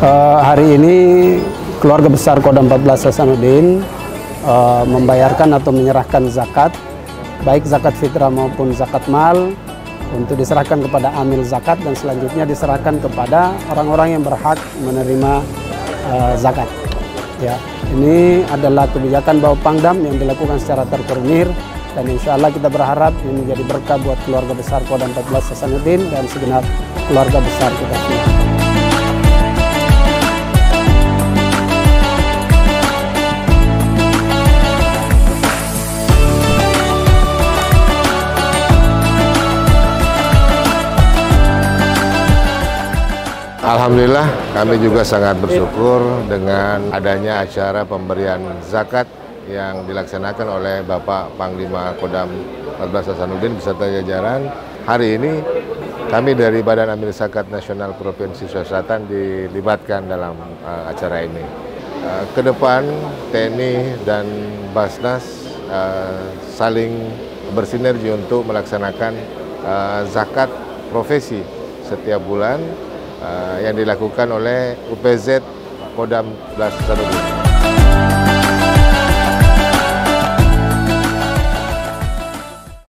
Hari ini keluarga besar Kodam 14 Hasanuddin membayarkan atau menyerahkan zakat, baik zakat fitrah maupun zakat mal, untuk diserahkan kepada amil zakat dan selanjutnya diserahkan kepada orang-orang yang berhak menerima zakat. Ya, ini adalah kebijakan Bapak Pangdam yang dilakukan secara terkoordinir dan insya Allah kita berharap ini menjadi berkah buat keluarga besar Kodam 14 Hasanuddin dan segenap keluarga besar kita semua. Alhamdulillah, kami juga sangat bersyukur dengan adanya acara pemberian zakat yang dilaksanakan oleh Bapak Panglima Kodam 14 Hasanuddin beserta jajaran. Hari ini kami dari Badan Amil Zakat Nasional Provinsi Sulawesi Selatan dilibatkan dalam acara ini. Ke depan TNI dan Basnas saling bersinergi untuk melaksanakan zakat profesi setiap bulan yang dilakukan oleh UPZ Kodam 14 Hasanuddin.